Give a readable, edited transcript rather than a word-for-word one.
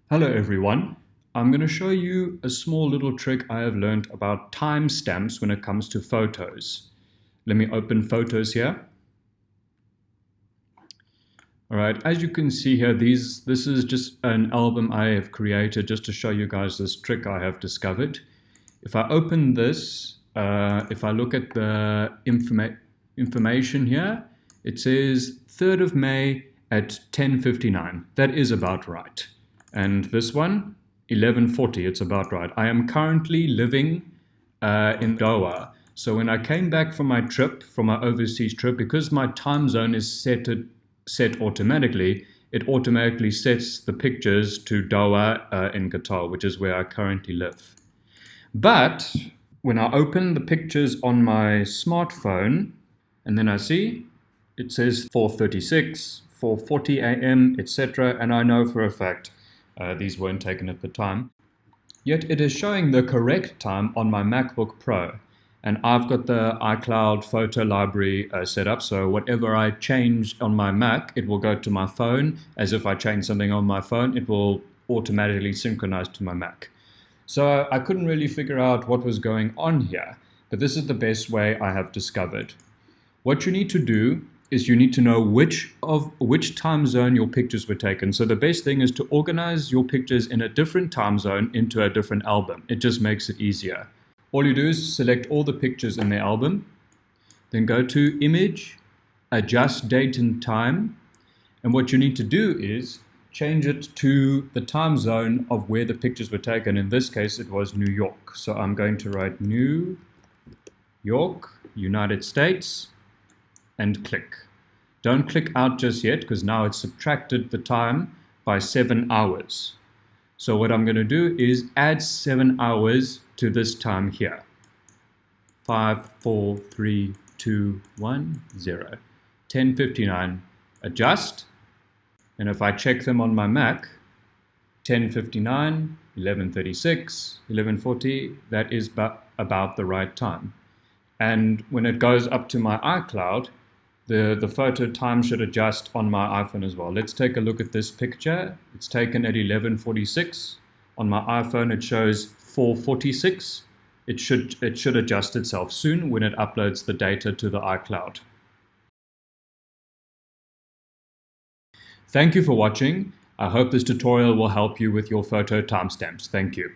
Hello everyone. I'm going to show you a small little trick I have learned about timestamps when it comes to photos. Let me open photos here. Alright, as you can see here, this is just an album I have created just to show you guys this trick I have discovered. If I open this, if I look at the information here, it says 3rd of May at 10:59. That is about right. And this one, 11:40, it's about right. I am currently living in Doha. So when I came back from my trip, from my overseas trip, because my time zone is set automatically, it automatically sets the pictures to Doha in Qatar, which is where I currently live. But when I open the pictures on my smartphone, and then I see it says 4:36, 4:40 a.m., etc., and I know for a fact these weren't taken at the time. Yet it is showing the correct time on my MacBook Pro. And I've got the iCloud photo library set up, so whatever I change on my Mac, it will go to my phone. As if I change something on my phone, it will automatically synchronize to my Mac. So I couldn't really figure out what was going on here, but this is the best way I have discovered. What you need to do is you need to know which time zone your pictures were taken. So the best thing is to organize your pictures in a different time zone into a different album. It just makes it easier. All you do is select all the pictures in the album, then go to Image, Adjust Date and Time, and what you need to do is change it to the time zone of where the pictures were taken. In this case, it was New York. So I'm going to write New York, United States, and click. Don't click out just yet because now it's subtracted the time by 7 hours. So what I'm going to do is add 7 hours to this time here. 5, 4, 3, 2, 1, 0. 10:59. Adjust. And if I check them on my Mac, 10:59, 11:36, 11:40, that is about the right time. And when it goes up to my iCloud, the photo time should adjust on my iPhone as well. Let's take a look at this picture. It's taken at 11:46. On my iPhone, it shows 4:46. It should adjust itself soon when it uploads the data to the iCloud. Thank you for watching. I hope this tutorial will help you with your photo timestamps. Thank you.